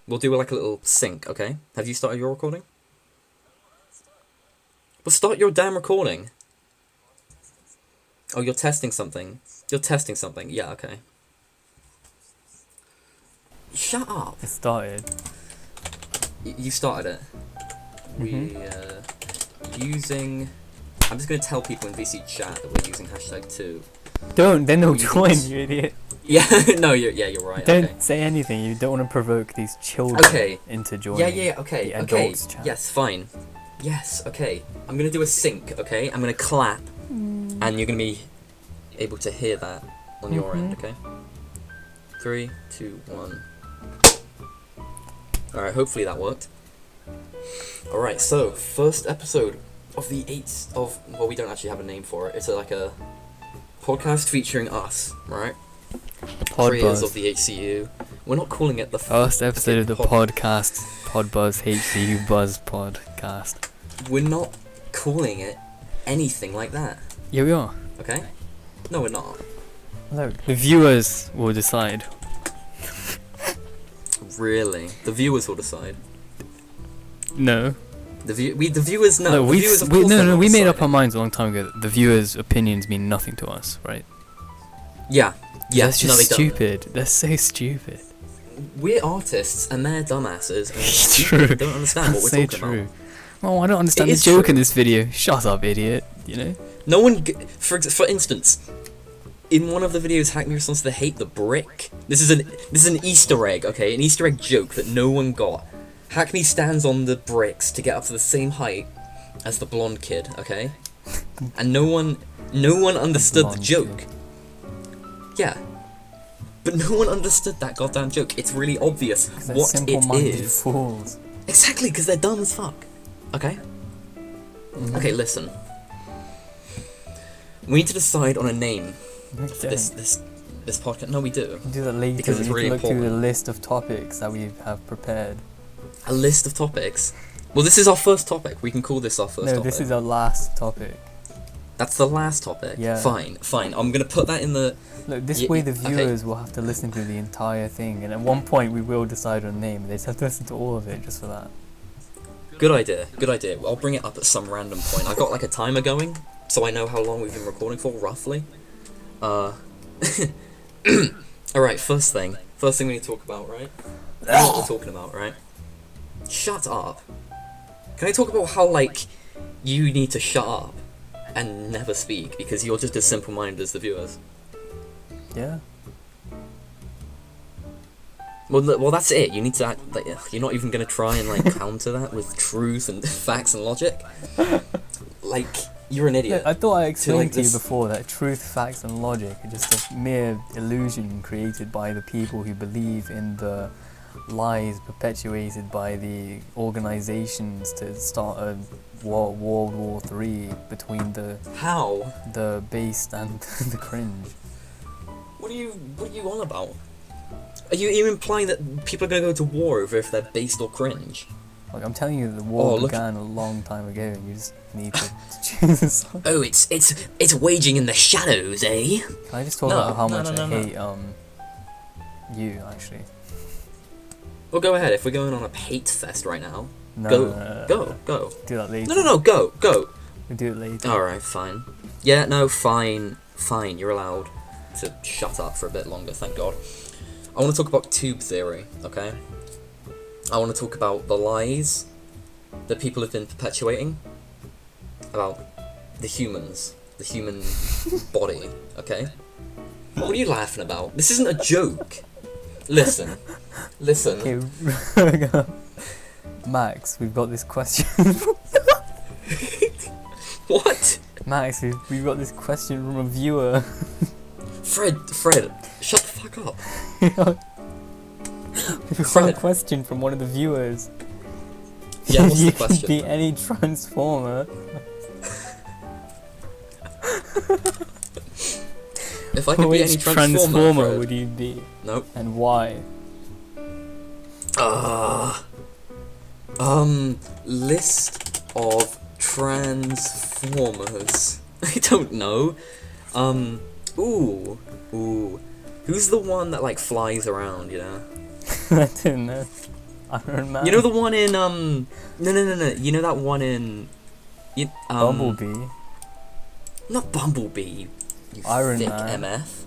We'll do like a little sync, okay? Have you started your recording? Well, start your damn recording. Oh, you're testing something. You're testing something. Yeah, okay. Shut up. It started. You started it. Using... I'm just going to tell people in VC chat that we're using #2. Don't, then they'll join, you idiot. Yeah, no, you're right. Don't say anything, you don't want to provoke these children into joining. Yeah, okay, the okay. adults chat. Yes, fine. Yes, okay. I'm going to do a sync, okay? I'm going to clap, and you're going to be able to hear that on your end, okay? 3, 2, 1. Alright, hopefully that worked. Alright, so, first episode of the 8th of... Well, we don't actually have a name for it. It's like a podcast featuring us, right? Creators of the HCU. We're not calling it the... First episode of the podcast, Podbuzz HCU Buzz Podcast. We're not calling it anything like that. Yeah, we are. Okay? No, we're not. Look, the viewers will decide. Really? The viewers will decide. No. The viewers know. No, we made up our deciding. minds a long time ago that the viewers' opinions mean nothing to us, right? Yeah. That's just no, they stupid. They're so stupid. don't. We're artists and they're dumbasses. And True. They don't understand what we're so talking true. about. Oh, I don't understand It the is joke true. in this video. Shut up, idiot. You know? No one... For instance, in one of the videos, Hackmi responds to the hate the brick. This is an Easter egg, okay? An Easter egg joke that no one got. Hackmi stands on the bricks to get up to the same height as the blonde kid, okay? And no one understood the Blonde joke. kid. Yeah. But no one understood that goddamn joke. It's really obvious 'Cause they're what it simple-minded is. fools. Exactly, because they're dumb as fuck. Okay? Okay, listen. We need to decide on a name for this podcast. No, we do. We'll do that later. Because We it's need really to look through the important. list of topics that we have prepared. A list of topics. Well, this is our first topic. We can call this our first topic. No, this is our last topic. That's the last topic. Yeah. Fine. I'm gonna put that in the... Look, this Ye- way the okay. viewers will have to listen to the entire thing, and at one point we will decide on a name. They just have to listen to all of it just for that. Good idea. I'll bring it up at some random point. I've got like a timer going, so I know how long we've been recording for, roughly. Alright, first thing we need to talk about, right? You know what we're talking about, right? Shut up. Can I talk about how, like, you need to shut up and never speak because you're just as simple-minded as the viewers? Yeah. Well, that's it. You need to act like you're not even gonna try and like counter that with truth and facts and logic. Like, you're an idiot. Look, I thought I explained to you this- before that truth, facts, and logic are just a mere illusion created by the people who believe in the lies perpetuated by the organizations to start a World War III between How? the based and the cringe. What are you on about? Are you implying that people are gonna go to war over if they're based or cringe? Like, I'm telling you that the war look- began a long time ago, and you just need to choose a side. Oh, it's waging in the shadows, eh? Can I just talk No, about how no, much no, I no, hate you actually? Well, go ahead. If we're going on a hate fest right now, No, go, no, no, no, go, no. go. Do that later. No, go. We'll do it later. Alright, fine. Yeah, no, fine. You're allowed to shut up for a bit longer, thank God. I want to talk about tube theory, okay? I want to talk about the lies that people have been perpetuating about the human body, okay? What are you laughing about? This isn't a joke. Listen. Okay, Max, we've got this question. What? Max, we've got this question from a viewer. Fred, shut the fuck up. We've got a Fred. question from one of the viewers. Yeah, what's you the question? could be any transformer. If I could be any Which transformer, Fred. would you be? Nope. And why? List of transformers. I don't know. Ooh. Who's the one that like flies around, you know? I don't know. Iron Man. You know the one in no. You know that one in Bumblebee. Not Bumblebee. You Iron thick Man. MF.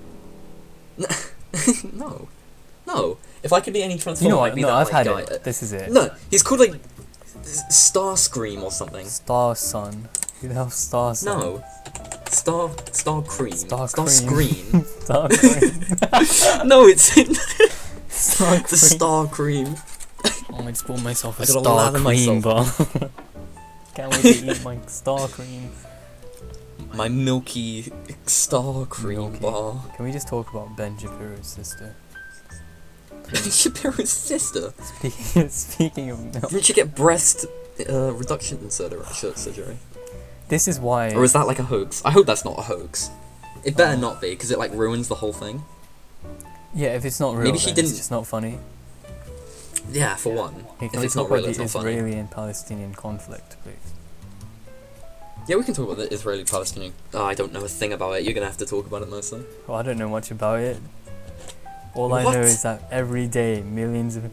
No. If I could be any transformer, You know I'd what? be No, that I've like, had guy. it. This is it. No, he's called like Starscream or something. Star Sun. Who the hell's Star Sun? No. Star Cream. Star Screen. Star Cream. No, it's Star the Star Cream. Oh, I just bought myself a I gotta Star lather Cream bar. myself. Can't wait to eat my Star Cream. My milky Star Cream Milky. bar. Can we just talk about Ben Shapiro's sister? Shapiro's sister. Speaking of milk, Didn't she get breast reduction surgery? this is why. Or is that like a hoax? I hope that's not a hoax. It better not be, because it like ruins the whole thing. Yeah, if it's not real, Maybe she then didn't- it's just not funny. Yeah, for one. Hey, If can we it's talk not real, about it's the not funny. Israeli and Palestinian conflict, please? Yeah, we can talk about the Israeli-Palestinian. Oh, I don't know a thing about it. You're gonna have to talk about it mostly. Well, I don't know much about it. All I What? know is that every day millions of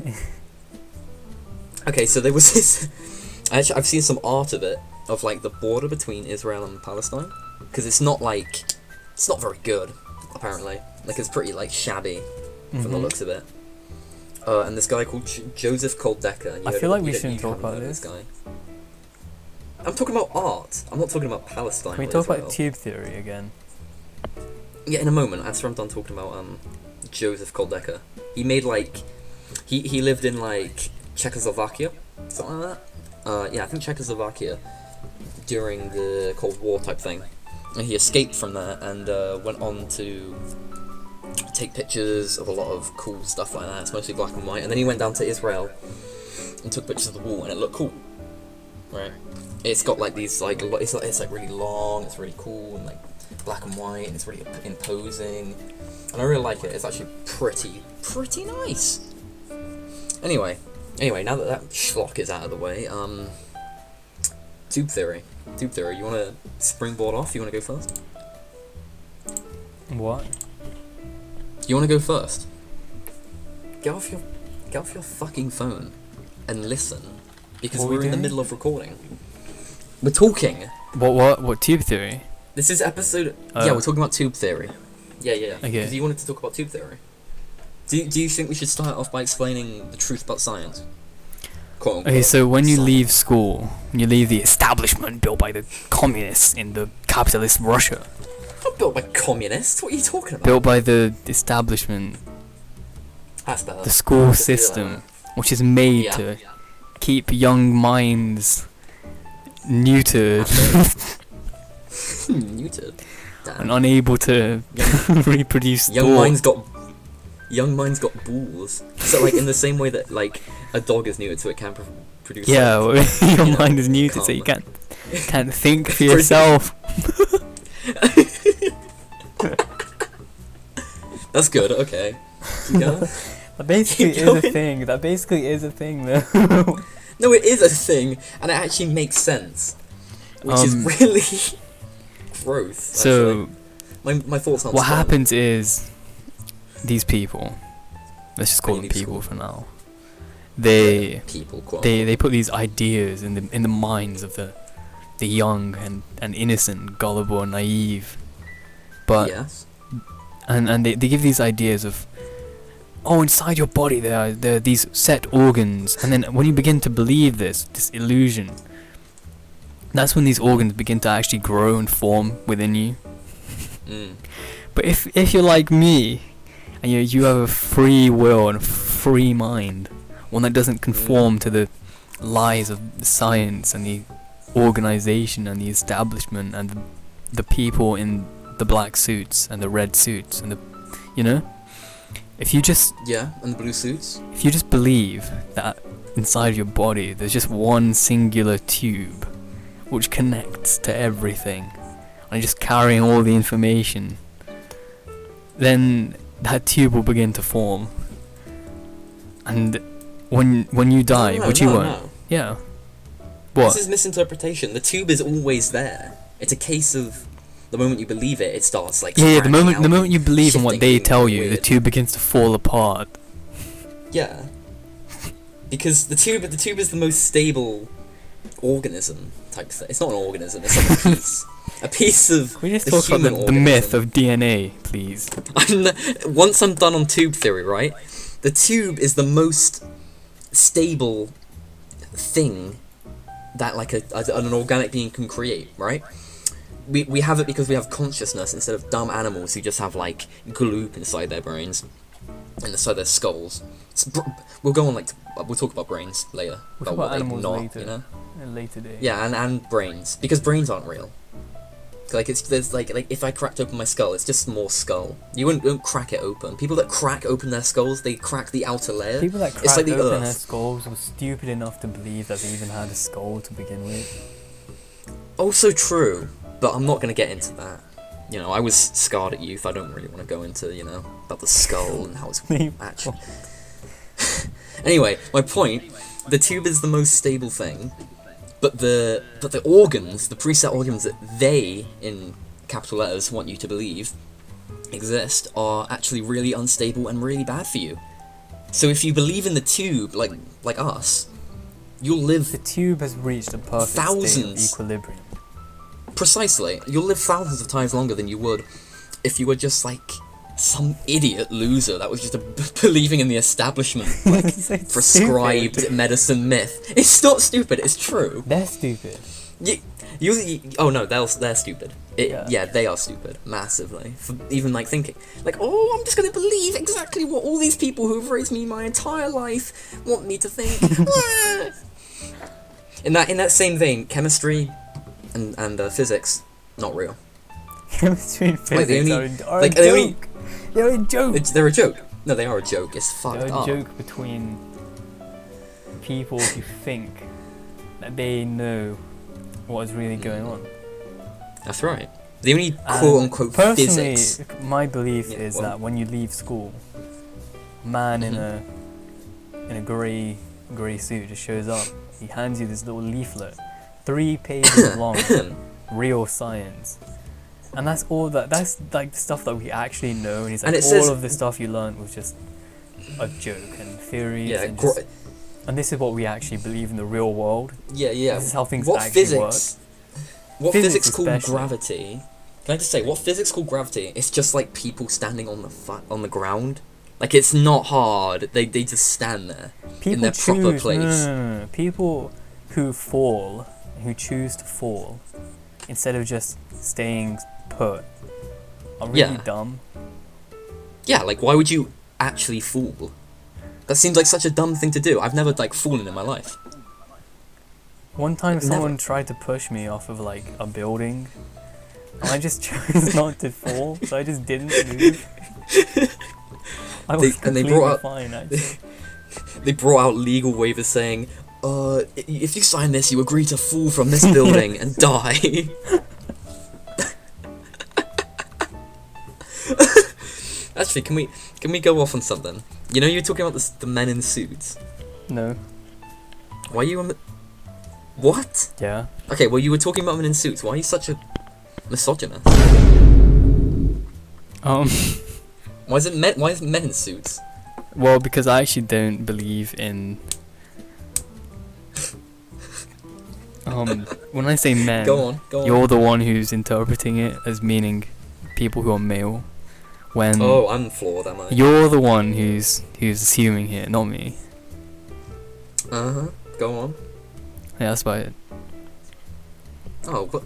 Okay, so there was this. Actually, I've seen some art of it, of like the border between Israel and Palestine, because it's not very good, apparently. Like it's pretty like shabby from the looks of it. And this guy called Joseph Koldecker. I feel like we shouldn't talk about this. Guy. I'm talking about art. I'm not talking about Palestine. Can we or talk Israel. about tube theory again? Yeah, in a moment. After I'm done talking about Joseph Koldecker, he made like he lived in like Czechoslovakia, something like that. Yeah, I think Czechoslovakia during the Cold War type thing, and he escaped from there and went on to take pictures of a lot of cool stuff like that. It's mostly black and white, and then he went down to Israel and took pictures of the wall, and it looked cool. Right? It's got like these like it's like really long. It's really cool and like black and white, and it's really imposing. And I really like it. It's actually pretty nice. Anyway, now that schlock is out of the way, tube theory. You want to springboard off? You want to go first? What? You want to go first? Get off your fucking phone and listen, because What are we're we in the doing? middle of recording. We're talking. What tube theory? This is episode. Yeah, we're talking about tube theory. Yeah. Okay. Because you wanted to talk about tube theory. Do you think we should start off by explaining the truth about science? Quote unquote, Okay, so when you science. leave school, you leave the establishment built by the communists in the capitalist Russia. Not built by communists. What are you talking about? Built by the establishment, That's better. the school Just do that. system, which is made Yeah. to keep young minds neutered Neutered. and Damn. unable to reproduce Young thought. minds got balls. So like in the same way that like a dog is neutered, so it can produce. Yeah, like, well, your you know, mind is neutered, so you calm. can't think for yourself. That's good. Okay. Keep going. That basically Keep is a going. thing. That basically is a thing, though. No, it is a thing, and it actually makes sense, which is really gross. So my thoughts on what Spartan. happens is these people, let's just call you them leave people school. for now. They people quote they put these ideas in the minds of the young and innocent, gullible, and naive. But yes. and they give these ideas of, oh, inside your body there are these set organs, and then when you begin to believe this illusion, that's when these organs begin to actually grow and form within you. Mm. But if you're like me, and you have a free will and a free mind, one that doesn't conform to the lies of science and the organization and the establishment and the people in the black suits and the red suits and if you just Yeah, and the blue suits. believe that inside your body there's just one singular tube which connects to everything and just carrying all the information, then that tube will begin to form. And when you die, which you won't. No. Yeah. What? This is misinterpretation. The tube is always there. It's a case of the moment you believe it, it starts like. Yeah, the spreading moment out, you believe in what shifting, they being tell you, the weird. tube begins to fall apart. Yeah. Because the tube is the most stable organism type thing. It's not an organism. It's like a piece. A piece of Can we just the talk human about the myth of DNA, please? Once I'm done on tube theory, right? The tube is the most stable thing that like an organic being can create, right? We have it because we have consciousness instead of dumb animals who just have like gloop inside their brains and inside their skulls. We'll go on we'll talk about brains later. We'll talk about animals later, you know? in a later day. Yeah, and brains, because brains aren't real. Like there's like if I cracked open my skull, it's just more skull. You don't crack it open. People that crack open their skulls, they crack the outer layer. People that crack it's like the open earth. their skulls were stupid enough to believe that they even had a skull to begin with. Also true, but I'm not gonna get into that. You know, I was scarred at youth. I don't really want to go into about the skull and how it's actually. Anyway, my point: the tube is the most stable thing. But the organs, the preset organs that they, in capital letters, want you to believe exist, are actually really unstable and really bad for you. So if you believe in the tube, like us, you'll live. The tube has reached a perfect state of equilibrium. Precisely, you'll live thousands of times longer than you would if you were just like some idiot loser that was just believing in the establishment, prescribed stupid. medicine myth. It's not stupid, it's true. They're stupid. Oh no, they're stupid. Yeah, they are stupid, massively. For even thinking, I'm just gonna believe exactly what all these people who've raised me my entire life want me to think. In that same vein, chemistry and physics, not real. Chemistry and physics are a joke. They're a joke. They're a joke. No, they are a joke. It's fucked up. They're a joke between people who think that they know what is really going on. That's right. The only quote-unquote physics. Personally, my belief is that when you leave school, a man in a grey suit just shows up. He hands you this little leaflet, 3 pages long, real science. And that's all that's like the stuff that we actually know, and he's like, all of the stuff you learned was just a joke and theories, and this is what we actually believe in the real world. Yeah. This is how things actually work. What physics called gravity? Can I just say, what physics called gravity? It's just like people standing on the ground. Like, it's not hard. They just stand there in their proper place. No. People who choose to fall instead of just staying put are really dumb. Yeah, like, why would you actually fall? That seems like such a dumb thing to do. I've never fallen in my life. One time someone tried to push me off of a building, and I just chose not to fall, so I just didn't move. I was completely fine, actually. They brought out legal waivers saying, if you sign this, you agree to fall from this building and die. Actually, can we go off on something? You know, you were talking about the men in suits. No. Why are you on the... What? Yeah. Okay, well, you were talking about men in suits. Why are you such a misogynist? Why is it men in suits? Well, because I actually don't believe in... when I say men, go on. You're the one who's interpreting it as meaning people who are male. When I'm flawed, am I? You're the one who's assuming here, not me. Go on. Yeah, that's about it. Oh, but,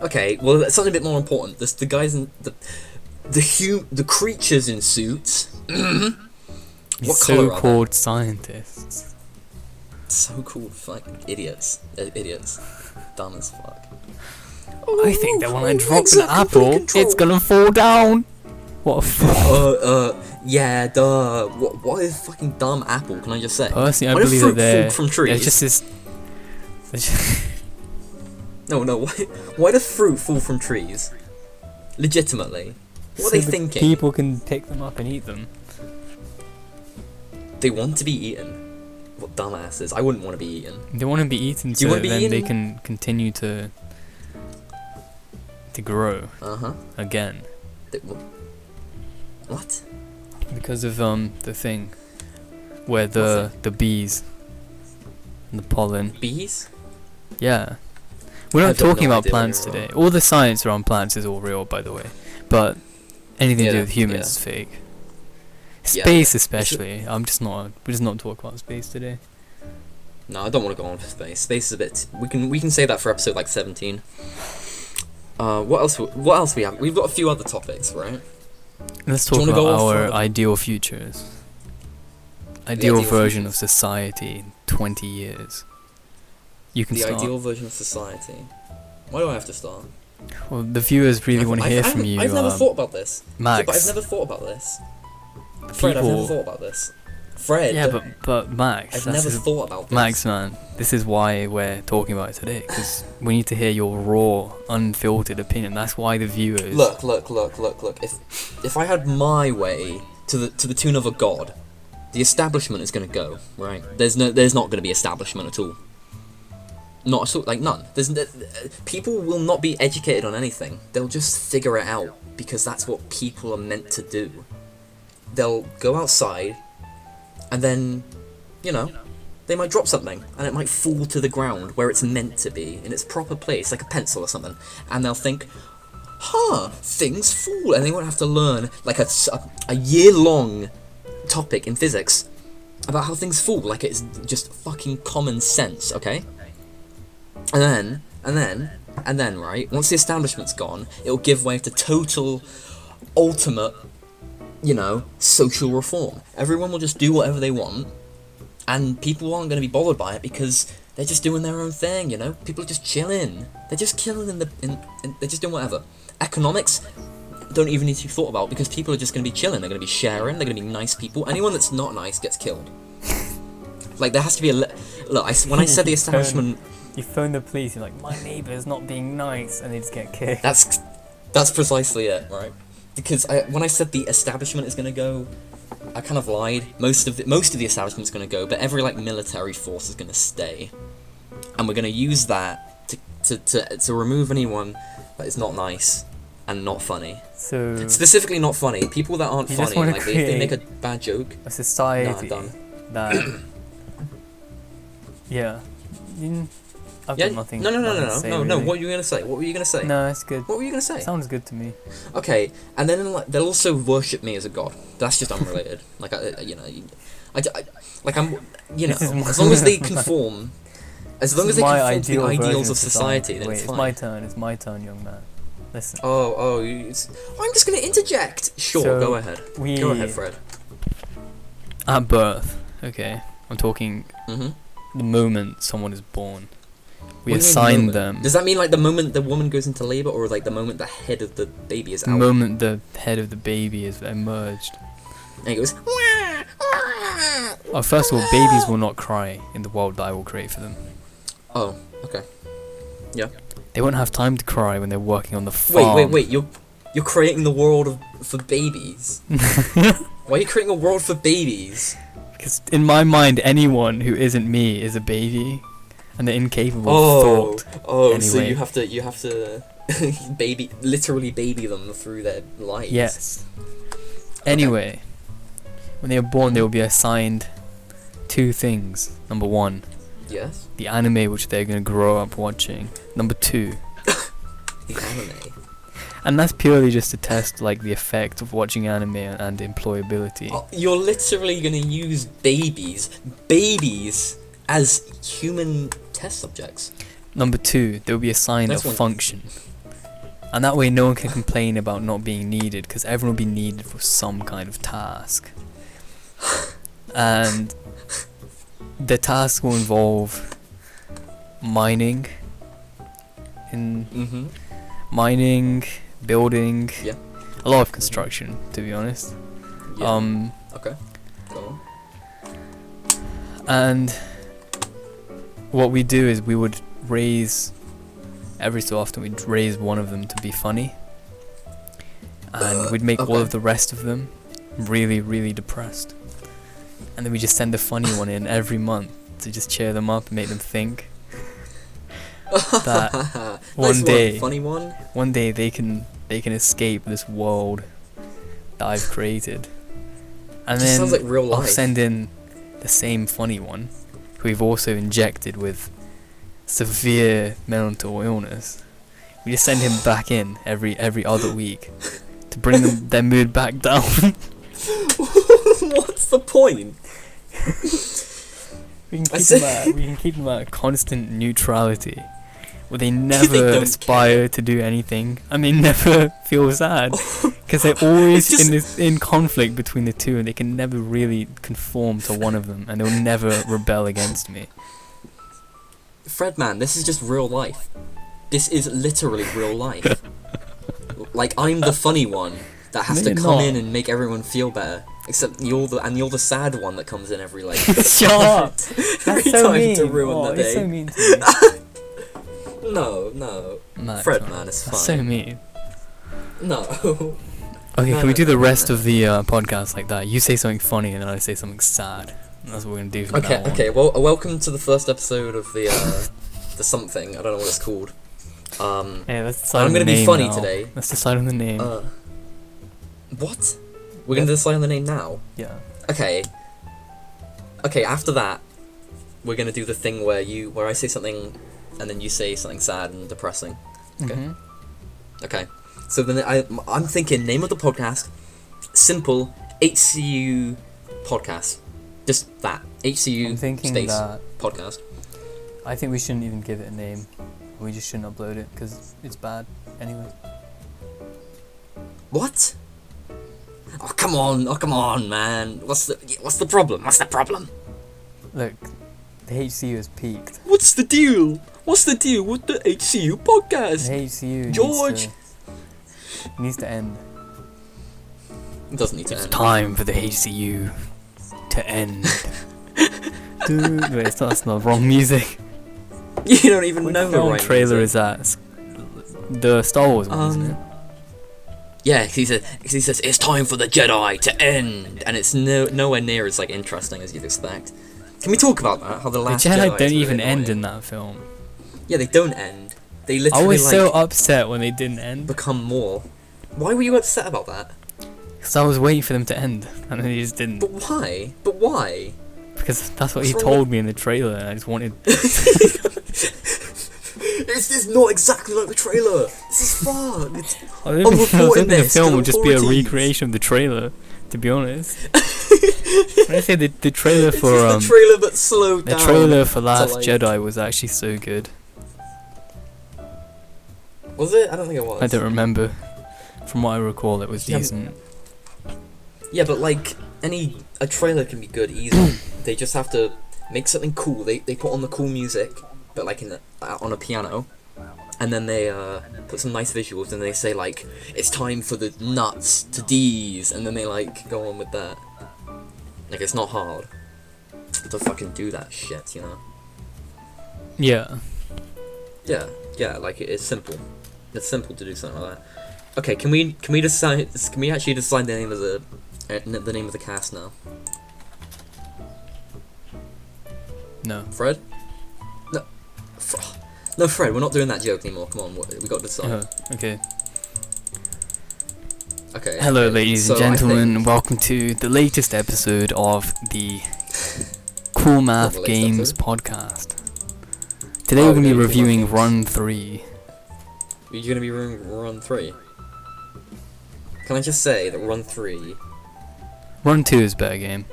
okay. Well, that's something a bit more important. The guys in the creatures in suits. What colour are they? So-called scientists. So-called fucking idiots. Idiots. Dumb as fuck. I think that when I drop an apple, it's gonna fall down. What a fool. Yeah, duh. What is fucking dumb apple, can I just say? Personally, I believe that they're from trees? There's just this... No, why does fruit fall from trees? Legitimately. What are they thinking? People can pick them up and eat them. They want to be eaten. What dumbasses. I wouldn't want to be eaten. They want to be eaten so then they can continue to grow. Again. What? Because of the thing where the bees and the pollen. Bees? Yeah. We're I not have talking no about idea what plants you're today. on. All the science around plants is all real, by the way. But anything to do Yeah, with humans yeah. is fake. Yeah. Space especially. We're just not talk about space today. No, I don't want to go on for space. Space is a bit. We can say that for episode like 17. What else we have? We've got a few other topics, right? Let's Do you talk wanna about go on our further? ideal futures. Ideal ideal version futures. of society in 20 years. You can The start. ideal version of society. Why do I have to start? Well, the viewers really want to hear from you, I've never thought about this. Max. Yeah, but I've never thought about this. Fred, I've People- never thought about this. Fred. Yeah, but Max, I've that's never just- thought about this. Max, man, this is why we're talking about it today, because we need to hear your raw, unfiltered opinion. That's why the viewers. Look. If I had my way to the tune of a god, the establishment is gonna go, right? There's not gonna be establishment at all. Not at all, like none. People will not be educated on anything. They'll just figure it out because that's what people are meant to do. They'll go outside, and then, they might drop something, and it might fall to the ground where it's meant to be, in its proper place, like a pencil or something, and they'll think, things fall, and they won't have to learn, like, a year-long topic in physics about how things fall, like it's just fucking common sense, okay? And then, right, once the establishment's gone, it'll give way to total, ultimate, social reform. Everyone will just do whatever they want, and people aren't going to be bothered by it because they're just doing their own thing, People are just chilling. They're just chilling they're just doing whatever. Economics don't even need to be thought about because people are just going to be chilling. They're going to be sharing. They're going to be nice people. Anyone that's not nice gets killed. Like, there has to be look, when I said the establishment... You phone the police, you're like, my neighbour's not being nice, and they just get kicked. That's precisely it, right? Because when I said the establishment is gonna go, I kind of lied. Most of the establishment's gonna go, but every military force is gonna stay, and we're gonna use that to remove anyone that is not nice and not funny. So Specifically, not funny. People that aren't You just funny, wanna like if they make a create bad joke. a society Nah, done. that... yeah. I've Yeah. got nothing. No. nothing to say, No. really. What were you gonna say? No, it's good. What were you gonna say? Sounds good to me. Okay, and then they'll also worship me as a god. That's just unrelated. Like I'm, This is as long as they conform, as long as they my conform to the ideal ideals version of society, then Wait, it's it's fine. my turn. It's my turn, young man. Listen. I'm just gonna interject. Sure, So, go ahead. Go ahead, Fred. At birth, okay, I'm talking Mhm. the moment someone is born. We What do you mean assign moment? them. Does that mean like the moment the woman goes into labor, or like the moment the head of the baby is The out? moment the head of the baby is emerged. And it goes. Oh, first of all, babies will not cry in the world that I will create for them. Oh, okay. Yeah. They won't have time to cry when they're working on the farm. Wait. You're creating the world for babies. Why are you creating a world for babies? Because in my mind, anyone who isn't me is a baby, and they're incapable of thought. So Anyway. you have to literally baby them through their lives. Yes. Anyway, when they are born, they will be assigned two things. Number one, Yes. the anime which they're going to grow up watching. Number two, The anime. and that's purely just to test like the effect of watching anime and employability. Oh, you're literally gonna use babies as human test subjects. Number two, they'll be assigned Next a one. function. And that way no one can complain about not being needed, because everyone will be needed for some kind of task. And the task will involve mining, Mm-hmm. building, Yeah. a lot of construction, to be honest. Yeah. Okay. Go on. And what we do is we would raise, every so often we'd raise one of them to be funny, and we'd make all okay. of the rest of them really, really depressed. And then we just send the funny one in every month to just cheer them up and make them think that Nice one funny one. day they can escape this world that I've created. And Just then sounds like real I'll life. send in the same funny one, who we've also injected with severe mental illness. We just send him back in every other week to bring their mood back down. What's the point? We can keep them at constant neutrality, where they never aspire to do anything, and they never feel sad, because they're always in conflict between the two, and they can never really conform to one of them, and they'll never rebel against me. Fred, man, this is just real life. This is literally real life. Like, I'm the funny one that has to come in and make everyone feel better. Except you're the sad one that comes in every Shut up! every so time mean. to ruin the day. So mean to me. No. Max, Fred, man, it's fine. That's so mean. No. Okay, can we do the rest of the podcast like that? You say something funny and then I say something sad. That's what we're gonna do from now on. Okay. Well, welcome to the first episode of the something. I don't know what it's called. Yeah, let's decide I'm on the gonna be name funny now. today. Let's decide on the name. What? We're gonna decide on the name now? Yeah. Okay, after that, we're gonna do the thing where I say something, and then you say something sad and depressing. Okay? Mm-hmm. Okay. So then I'm thinking, name of the podcast, simple, HCU Podcast. Just that. HCU I'm thinking space that podcast. I think we shouldn't even give it a name. We just shouldn't upload it, because it's bad anyway. What? Oh come on, man! What's the problem? Look, the HCU has peaked. What's the deal? What's the deal with the HCU podcast? The HCU George needs to end. It doesn't need to It's end. time for the HCU to end. Dude, wait, that's not wrong music. You don't even What know the film right trailer music. is that? The Star Wars one, isn't it? Yeah, he says it's time for the Jedi to end, and it's nowhere near as like interesting as you'd expect. Can we talk about that? How the last The Jedi is don't really even end annoying. in that film. Yeah, they don't end. They literally I was like so upset when they didn't end, become more. Why were you upset about that? because I was waiting for them to end, and they just didn't. But why? But why? Because that's what he What's wrong told me in the trailer, and I just wanted. It's not exactly like the trailer. This is fun. It's I was hoping the this to film the would just be a authorities. recreation of the trailer. To be honest, when I say the trailer it's for just the trailer but slowed the down. trailer for Last like- Jedi was actually so good. Was it? I don't think it was. I don't remember. From what I recall, it was Yeah, decent. Yeah, but like a trailer can be good easily. They just have to make something cool. They put on the cool music, but like on a piano, and then they put some nice visuals, and they say like it's time for the nuts to D's, and then they like go on with that. Like it's not hard to fucking do that shit, you know? Yeah. Yeah, like it's simple. It's simple to do something like that. Okay, can we decide? Can we actually decide the name of the cast now? No. Fred? No. No, Fred, we're not doing that joke anymore. Come on, we got to decide. Okay. Okay. Hello, okay, ladies so and I gentlemen. think- Welcome to the latest episode of the Cool Math latest Games episode? podcast. Today we're going to be Cool Math reviewing Games. Run 3. You're gonna be Run 3. Can I just say that Run 3? Run 2 is a better game.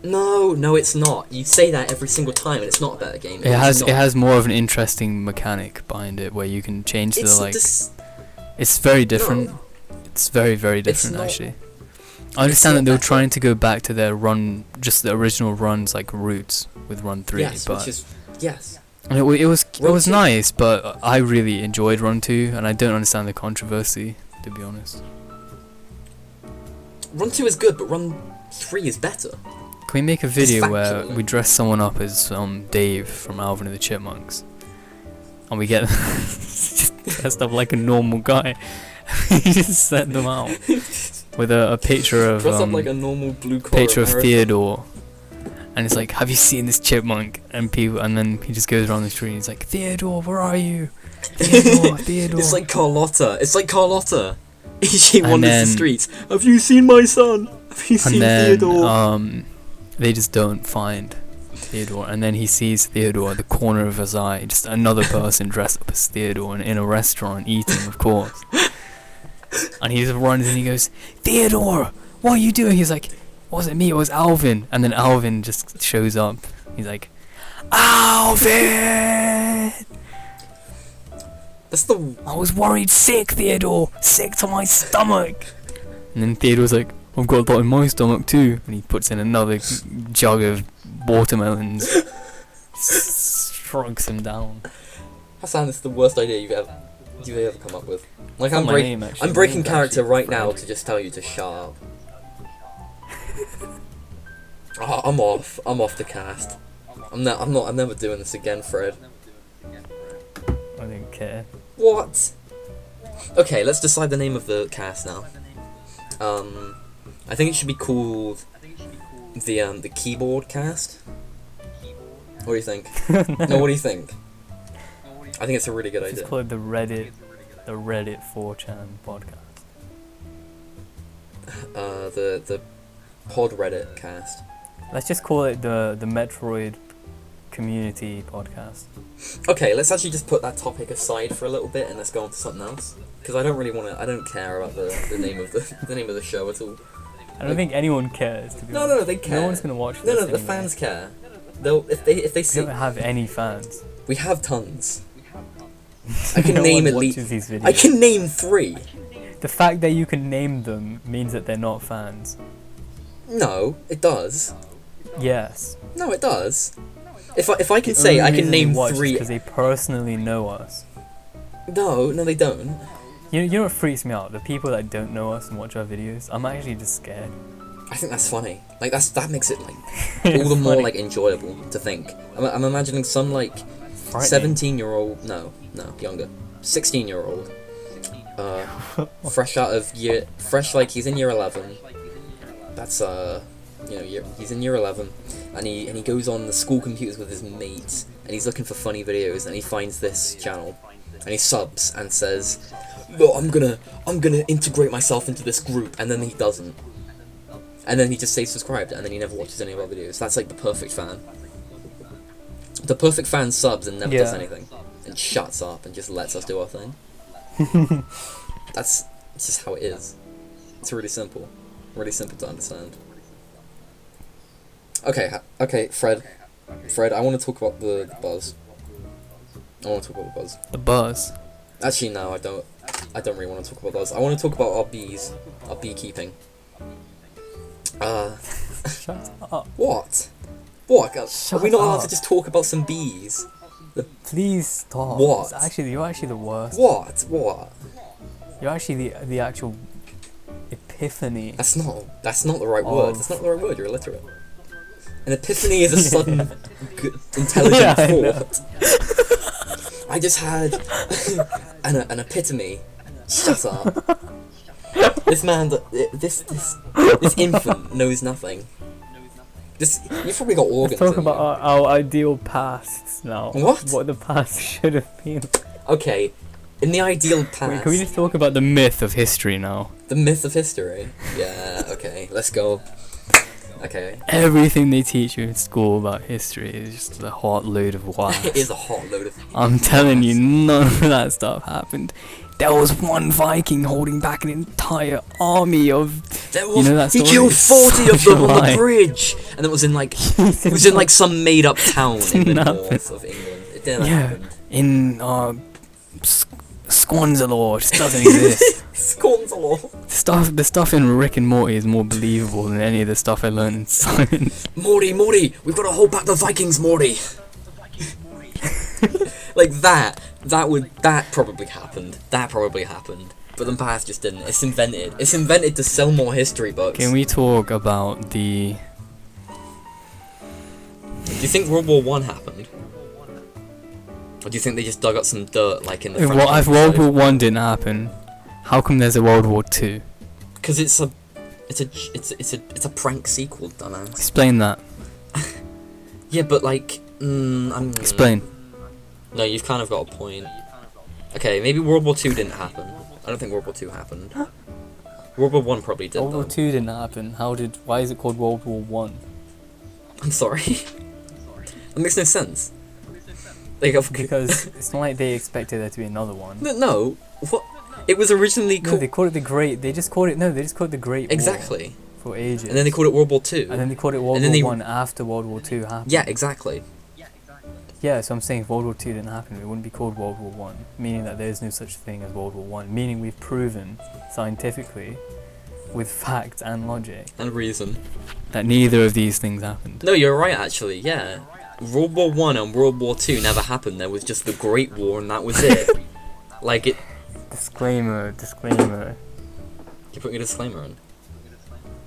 No, it's not. You say that every single time, and it's not a better game. It It's not. has more of an interesting mechanic behind it, where you can change It's the like. dis- It's very different. No. It's very, very It's different, not- actually. I understand not that they were better. trying to go back to their run, just the original runs, like roots with Run 3, Yes, but which is yes. and it was Run 2 nice, but I really enjoyed Run 2, and I don't understand the controversy, to be honest. Run 2 is good, but Run 3 is better. Can we make a video where factual. we dress someone up as Dave from Alvin and the Chipmunks, and we get just dressed up like a normal guy? We just set them out with a picture of Dress up like a normal blue collar picture of American. Theodore, and it's like, have you seen this chipmunk? And then he just goes around the street and he's like, Theodore, where are you? Theodore. It's like Carlotta. She And wanders then- the streets. Have you seen my son? Have you And seen then Theodore? they just don't find Theodore, and then he sees Theodore at the corner of his eye, just another person dressed up as Theodore in a restaurant eating, of course. And he just runs and he goes, "Theodore, what are you doing?" He's like, "Wasn't me, it was Alvin." And then Alvin just shows up. He's like, "Alvin! That's the... I was worried sick, Theodore. Sick to my stomach." And then Theodore's like, "I've got a lot in my stomach too." And he puts in another jug of watermelons. Shrugs him down. Hassan, this is the worst idea you've ever come up with. Like, I'm Actually, breaking character right now to just tell you to shut up. Oh, I'm off the cast. I'm never doing this again, Fred. I don't care. What? Okay, let's decide the name of the cast now. I think it should be called the keyboard cast. What do you think? No, what do you think? I think it's a really good idea. Just call it the Reddit 4chan podcast. The Pod Reddit cast. Let's just call it the Metroid community podcast. Okay, let's actually just put that topic aside for a little bit and let's go on to something else. Because I don't really want to. I don't care about the name of the name of the show at all. I don't think anyone cares. To be honest. No, they care. No one's gonna watch this. No, the anyway. fans care. They'll if they see. We don't have any fans. We have tons. I can No name one at least. watches these videos. I can name 3. The fact that you can name them means that they're not fans. No, it does. Yes. No, it does. If I can say I can name 3. Because they personally know us. No, they don't. You know what freaks me out? The people that don't know us and watch our videos. I'm actually just scared. I think that's funny. Like that makes it like all the more like enjoyable to think. I'm imagining some like 17-year-old, no, younger, 16-year-old, fresh like he's in year 11. That's he's in year 11, and he goes on the school computers with his mates, and he's looking for funny videos, and he finds this channel, and he subs and says, "Look, I'm gonna integrate myself into this group," and then he doesn't, and then he just stays subscribed, and then he never watches any of our videos. That's like the perfect fan. The perfect fan subs and never does anything, and shuts up and just lets us do our thing. It's just how it is. It's really simple to understand. Okay, Fred, I want to talk about the buzz. The buzz. Actually, no, I don't really want to talk about buzz. I want to talk about our bees, our beekeeping. Shut up. What? Are we not allowed to just talk about some bees? Please stop. What? You're actually the worst. What? You're actually the actual epiphany. That's not the right word. That's not the right word. You're illiterate. An epiphany is a sudden intelligent thought. I just had an epitome. Shut up. This man, this infant knows nothing. You've probably got organs. Let's talk about our ideal pasts now. What the past should have been. Okay, in the ideal past. Wait, can we just talk about the myth of history now? The myth of history? Yeah, okay, let's go. Okay. Everything they teach you in school about history is just a hot load of wax. It is a hot load of... I'm telling you, none of that stuff happened. There was one Viking holding back an entire army of... He killed 40 of them on the bridge! And it was in like... It was in like some made up town in the north of England. It didn't happen. In Squanzalore, it just doesn't exist. Squanzalore. The stuff in Rick and Morty is more believable than any of the stuff I learned in science. Morty, we've got to hold back the Vikings, Morty. Like that probably happened. That probably happened. But the past just didn't. It's invented. It's invented to sell more history books. Can we talk about the... Do you think World War I happened? Or do you think they just dug up some dirt like in the front? If World War I didn't happen, how come there's a World War II? Because it's a prank sequel, dumbass. Explain that. Yeah, but like, Explain. No, you've kind of got a point. Okay, maybe World War II didn't happen. I don't think World War II happened. World War I probably did. World War II didn't happen. Why is it called World War I? I'm sorry. It makes no sense. Like, Because it's not like they expected there to be another one. No, what? It was originally No, called... they called it the Great. They just called it the Great War. Exactly. For ages. And then they called it World War Two. And then they called it World War One after World War Two happened. Yeah, exactly. Yeah, so I'm saying if World War Two didn't happen, it wouldn't be called World War One, meaning that there's no such thing as World War One. Meaning we've proven scientifically, with fact and logic, And reason. that neither of these things happened. No, you're right, actually, yeah. World War One and World War Two never happened. There was just the Great War and that was it. Like, it... Disclaimer. You're putting a disclaimer in.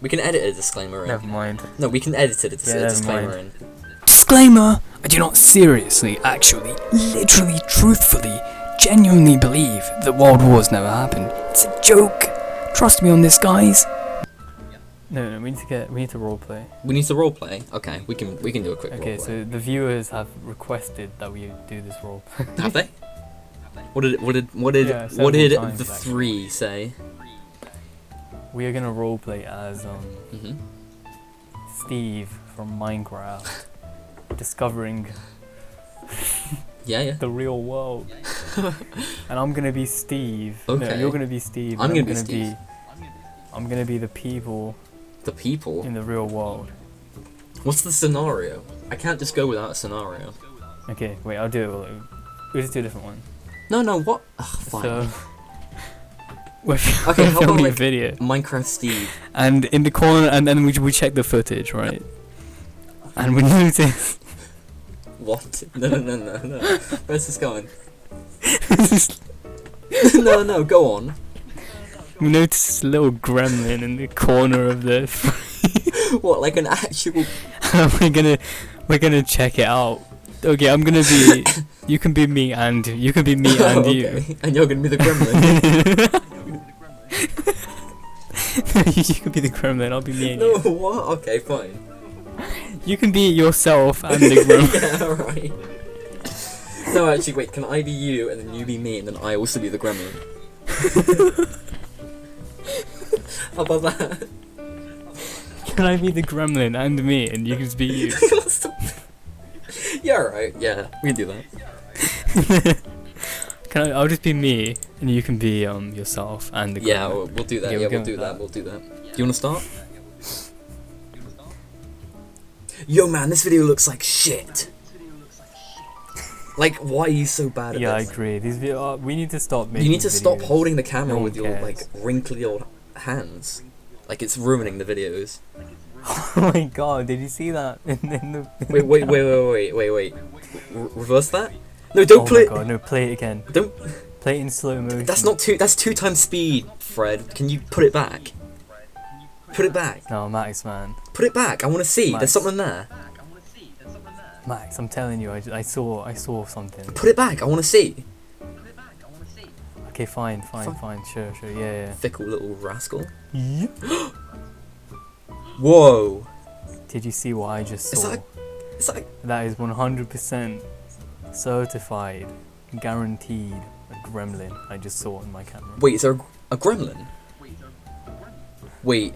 We can edit a disclaimer in. Never mind. No, we can edit a never disclaimer mind. in. Disclaimer! I do not seriously, actually, literally, truthfully, genuinely believe that world wars never happened. It's a joke. Trust me on this, guys. No, we need to roleplay. We need to roleplay? Okay, we can do a quick Okay, roleplay. so the viewers have requested that we do this roleplay. Have they? What did Yeah, what did several times, the actually. 3 say? We are gonna roleplay as Mhm. Steve from Minecraft, discovering Yeah. the real world. And I'm gonna be Steve. No, Okay. you're gonna be Steve. I'm and gonna be Steve. I'm gonna be the people The people. in the real world. What's the scenario? I can't just go without a scenario. Okay, wait, I'll do it. We'll just do a different one. No, what? Ugh, fine. So, we're Okay, how about, filming a like, video, Minecraft Steve. and in the corner, and then we check the footage, right? And we notice. What? No. Where's this going? No, go on. We notice a little gremlin in the corner of the. What, like an actual... we're gonna check it out. Okay, I'm gonna be. You can be me and you. Okay. And you're gonna be the gremlin. You can be the gremlin. I'll be me and No, you. what? Okay, fine. You can be yourself and the gremlin. Yeah, alright. No, actually, wait, can I be you and then you be me and then I also be the gremlin? How about that? Can I be the gremlin and me and you can just be you? Yeah, alright, yeah, we can do that. I'll just be me and you can be yourself and the gremlin. Yeah, we'll do that, Okay, yeah, we'll we'll go do with that. Do you wanna start? Yo man, this video looks like shit. Like, why are you so bad at Yeah, I this? agree. We need to stop making You need to stop videos. holding the camera No with one your, cares. like, wrinkly old hands. Like, it's ruining the videos. Oh my god, did you see that? In the Wait. Reverse that? No, don't oh play my god, no, play it again. Don't... Play it in slow motion. That's 2 times speed, Fred. Can you put it back? Put it back. No, Max, man. Put it back. I want to see. Max. There's something there. Max, I'm telling you, I saw something. Put it back. I want to see. Okay, fine, sure, yeah. Fickle little rascal. Yep. Whoa. Did you see what I just saw? Is that... That is 100% certified, guaranteed a gremlin I just saw in my camera. Wait, is there a gremlin? Wait,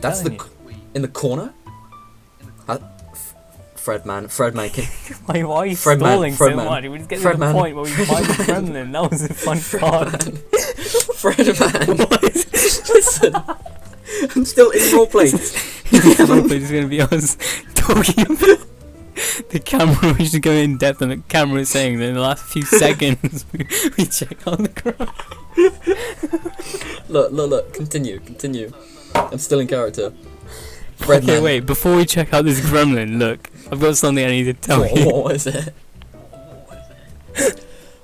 that's telling the... In the corner? Fred man, can... Why are you Fred man, stalling Fred so man. much? We just get to Fred the man. point where we find the gremlin. That was the fun part. Fred man. Listen. I'm still in roleplay. It's gonna be us talking about the camera. We should go in depth on the camera saying that in the last few seconds we check on the ground. Look, continue. I'm still in character. Fred Okay, man. wait, before we check out this gremlin, look, I've got something I need to tell you. What is it?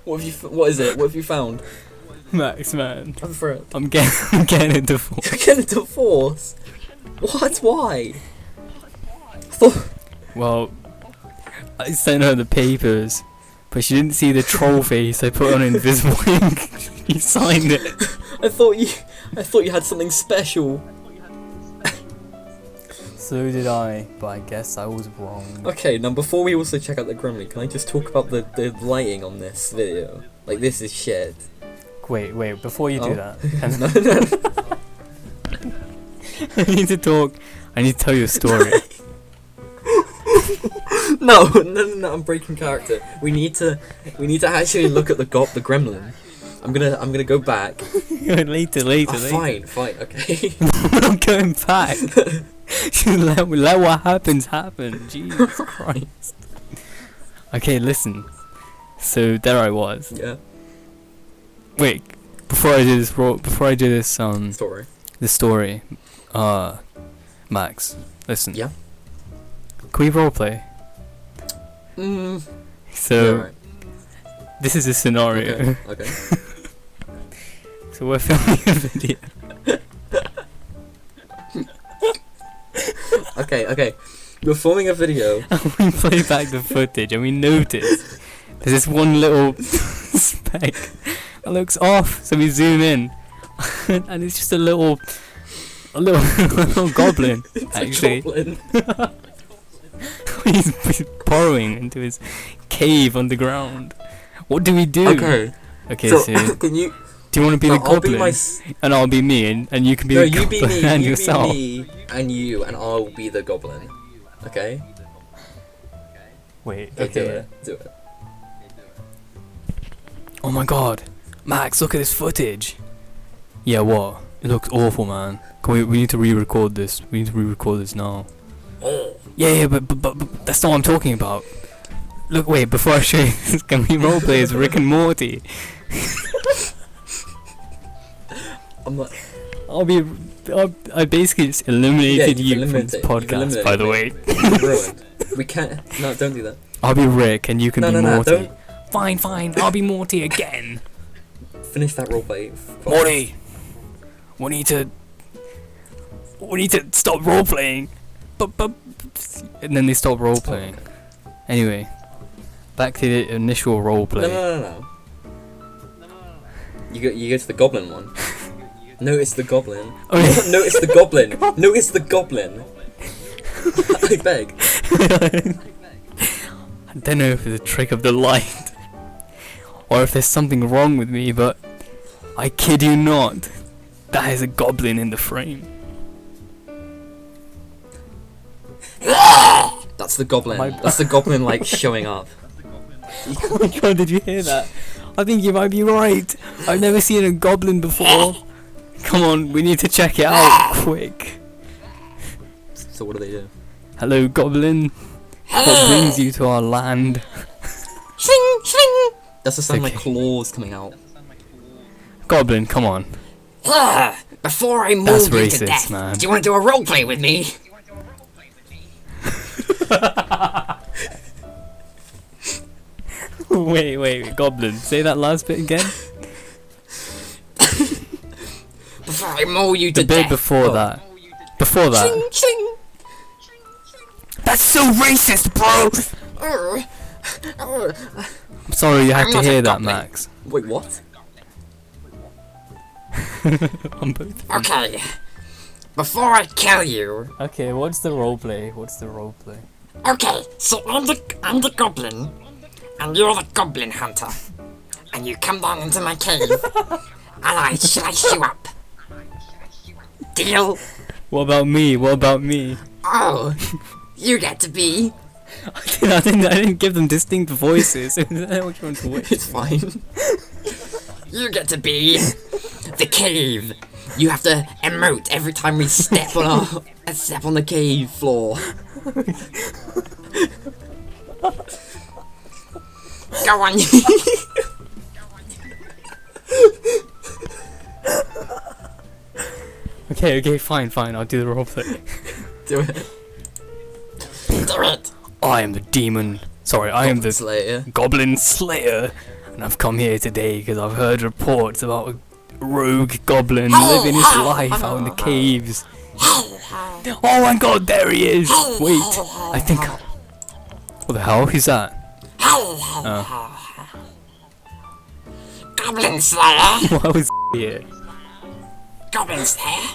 What is it? What have you found? Max, man, I'm Fred. I'm getting a divorce. You're getting a divorce? What? Why? I thought... Well, I sent her the papers, but she didn't see the troll face I put on invisible ink. She signed it. I thought you had something special. So did I, but I guess I was wrong. Okay, now before we also check out the gremlin, can I just talk about the lighting on this video? Like, this is shit. Wait, before you do that, No. I need to tell you a story. No, I'm breaking character. We need to actually look at the gremlin. I'm gonna go back. later. Fine, okay. We're not going back. let what happens happen. Jesus Christ. Okay, listen. So there I was. Yeah. Wait, before I do this Story. this story, Max, listen. Yeah. Can we roleplay? So, Yeah, right. this is a scenario. Okay. So we're filming a video. Okay. We're filming a video. We play back the footage and we notice there's this one little speck that looks off. So we zoom in, and it's just a little goblin. It's actually, a goblin. he's burrowing into his cave underground. What do we do? Okay. So Can you? do you want to be the I'll be goblin? And I'll be me, and you can be the you goblin be me. and You yourself. be me, and you, and I'll be the goblin. Okay. Wait. Okay. Do it. Oh my God, Max! Look at this footage. Yeah, what? It looks awful, man. We need to re-record this. We need to re-record this now. Yeah, but that's not what I'm talking about. Look, wait, before I show you this, can we roleplay as Rick and Morty? I'm not. I basically just eliminated you've you from this podcast, by the way. Ruined. We can't. No, don't do that. I'll be Rick and you can be Morty. Don't. Fine, I'll be Morty again. Finish that roleplay. Morty, we need to stop roleplaying. But and then they stop roleplaying. Okay. Anyway, back to the initial roleplay. No. You go to the goblin one. Notice the goblin. Oh, yeah. Notice the goblin. Notice the goblin. I beg. I don't know if it's a trick of the light or if there's something wrong with me, but I kid you not, that is a goblin in the frame. That's the goblin. My That's the goblin like showing up. Oh my God, did you hear that? I think you might be right. I've never seen a goblin before. Come on, we need to check it out quick. So what do they do? Hello, goblin. What brings you to our land? Shing, shing. That's the sound Okay. like claws coming out. Goblin, come on. Before I That's maul you to racist, death, man. do you want to do a roleplay with me? Wait, goblin. Say that last bit again. Before I maul you to The bit death. before that. Before that. Shing, shing. That's so racist, bro. I'm sorry you had I'm to not hear a that, goblin. Max. Wait, what? On both. Okay. Before I kill you. Okay, what's the roleplay? Okay, so I'm the goblin, and you're the goblin hunter, and you come down into my cave, and I slice you up. Deal? What about me? Oh, you get to be. I didn't give them distinct voices. Which one's which? It's fine. You get to be the cave. You have to emote every time we step on the cave floor. Go on. Okay, fine. I'll do the roleplay. Do it. Do it. I am the demon. Sorry, I am the Slayer. Goblin Slayer, and I've come here today because I've heard reports about a rogue goblin living his life out in the caves. Oh my God, there he is! Wait, I think. What the hell? Who's that? Goblin Slayer. Why was here? Goblin Slayer.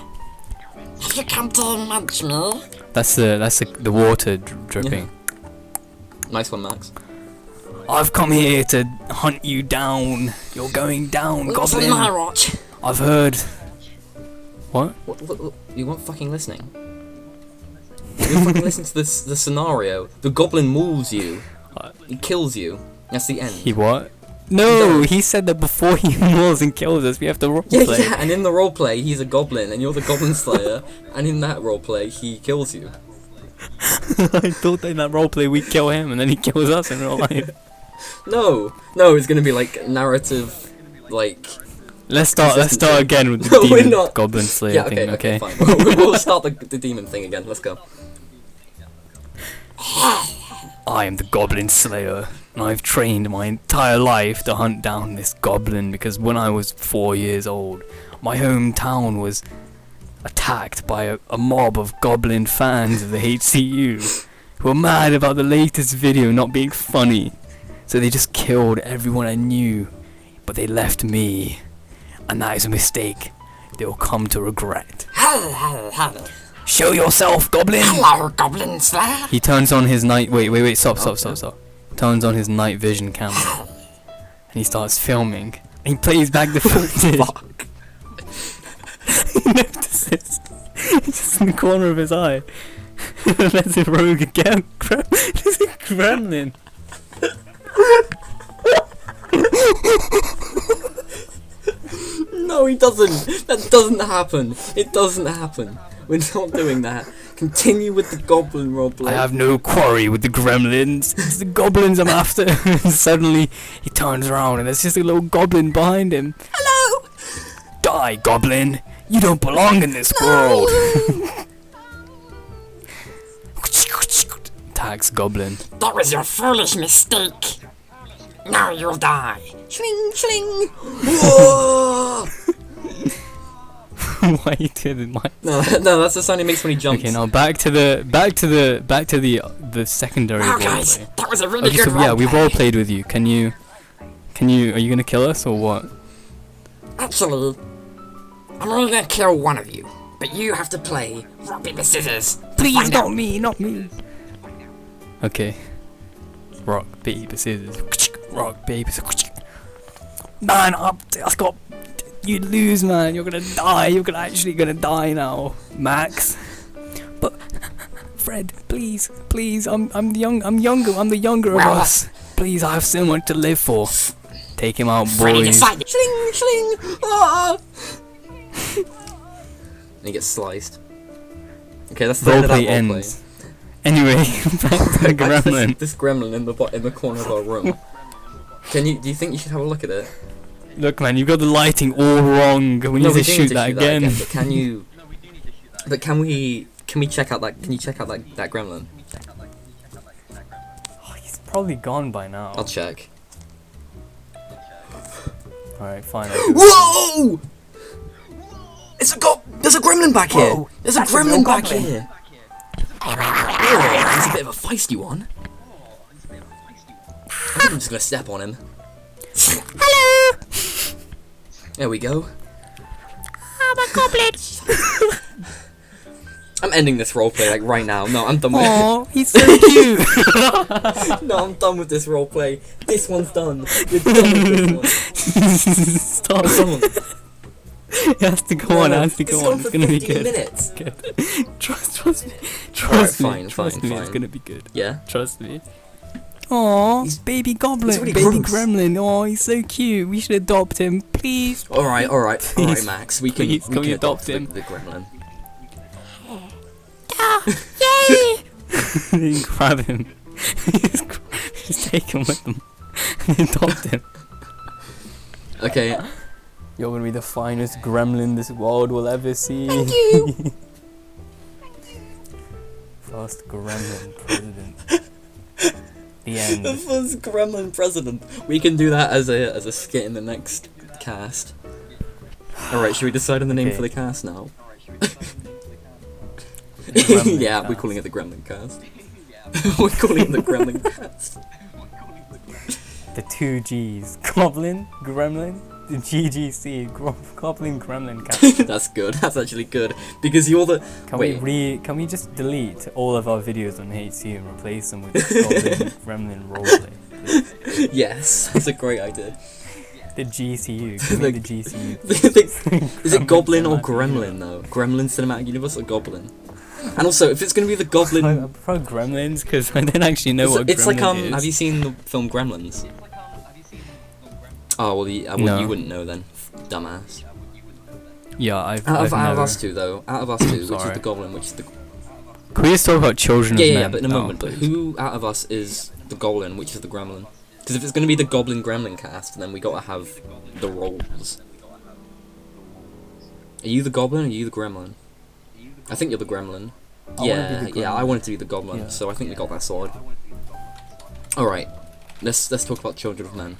Have you come to munch me? That's the water dripping. Nice one, Max. I've come here to hunt you down. You're going down, What's on goblin. my watch? I've heard. What? What? You weren't fucking listening. You fucking listen to this the scenario. The goblin mauls you. He kills you. That's the end. He what? No, he said that before he mauls and kills us, we have to roleplay. Yeah, and in the roleplay, he's a goblin, and you're the goblin slayer, and in that roleplay, he kills you. I thought that in that roleplay we'd kill him, and then he kills us in real life. No, it's gonna be like narrative, like. Let's start again with the No, we're demon not. goblin slayer Yeah, thing, okay, fine. We'll start the demon thing again. Let's go. I am the goblin slayer, and I've trained my entire life to hunt down this goblin because when I was 4 years old, my hometown was attacked by a mob of goblin fans of the HCU who were mad about the latest video not being funny. So they just killed everyone I knew, but they left me. And that is a mistake they will come to regret. Hello. Show yourself, goblin! Hello, Goblin Slayer. He turns on his night. Wait, stop. Turns on his night vision camera. And he starts filming. And he plays back the footage. Fuck. He notices. It's just in the corner of his eye. There's a rogue again. There's a gremlin. No, he doesn't. That doesn't happen. It doesn't happen. We're not doing that. Continue with the goblin roleplay. I have no quarry with the gremlins. It's the goblins I'm after. And suddenly he turns around and there's just a little goblin behind him. Hello. Die, goblin. You don't belong in this world. Attacks goblin. That was your foolish mistake. Now you'll die. Shling, shling. Whoa. Why you doing my? No, that's the sound he makes when he jumps. Okay, now back to the secondary Wow, guys, roleplay. that was a really Okay, good so yeah, we roleplay. role played with you. Are you gonna kill us or what? Actually, I'm only gonna kill one of you, but you have to play rock paper scissors. to Please, find out. not me. Okay. Rock, paper, scissors. Rock, paper, scissors. Man, I've got. You lose, man. You're gonna die. You're actually gonna die now, Max. But Fred, please, I'm younger. I'm the younger of Well, us. Please, I have so much to live for. Take him out, Freddy boys. decided. Shling, shling. Ah. And he gets sliced. Okay, that's the end of that Roleplay roleplay. ends. Anyway, back to the Back to gremlin. this gremlin in the corner of our room. Do you think you should have a look at it? Look, man, you've got the lighting all wrong. We need No, to we do shoot need to that shoot again. But can you? But can we check out that? Can you check out that gremlin? Oh, he's probably gone by now. I'll check. Alright, fine. Whoa! There's a gremlin back here. Whoa, There's a that's a gremlin real back goblin. here. Oh, he's a bit of a feisty one. I think I'm just gonna step on him. Hello. There we go. I'm a goblin. I'm ending this roleplay like right now. No, I'm done with Oh, he's so cute. it. No, I'm done with this roleplay. This one's done. We're done with this Stop. one. It has to go on. It has to go on. It's gonna be 15 good. minutes. Good. Trust me. Alright, Fine. fine. It's gonna be good. Yeah. Trust me. Aw, baby goblin, he's really baby gross. gremlin. Oh, he's so cute. We should adopt him, please. Alright, Please, Max. We can please, can we adopt him? the gremlin. Yay. Grab him. Just take him with them. Adopt him. Okay. You're gonna be the finest gremlin this world will ever see. Thank you. First gremlin president. The end. The first gremlin president. We can do that as a skit in the next cast. Alright, should we decide on the name Okay. for the cast now? Gremlin Yeah, cast. we're calling it the gremlin cast. We're calling it the gremlin cast. The two G's. Goblin, gremlin, the GGC, goblin, gremlin cat. That's good. That's actually good. Because you're the... Can we just delete all of our videos on HCU and replace them with goblin, gremlin roleplay? Yes, that's a great idea. The GCU. Give me the GCU. Is it Gremlin Goblin or Cinematic Gremlin though? Gremlin Cinematic Universe or Goblin? And also, if it's gonna be the goblin, I prefer Gremlins because I don't actually know what it's Gremlin like is. Have you seen the film Gremlins? Oh well, No. you wouldn't know then, dumbass. Yeah, I've Out of never. us two, though, which is Sorry. the goblin, which is the Can we just talk about children yeah, of yeah, men? but in a No, moment. But please. who out of us is the goblin, which is the gremlin? Because if it's gonna be the goblin gremlin cast, then we gotta have the roles. Are you the goblin or are you the gremlin? I think you're the gremlin. I wanna Yeah, be the yeah, gremlin. I wanted to be the goblin, Yeah. so I think we got that sorted. Alright, let's talk about children of men.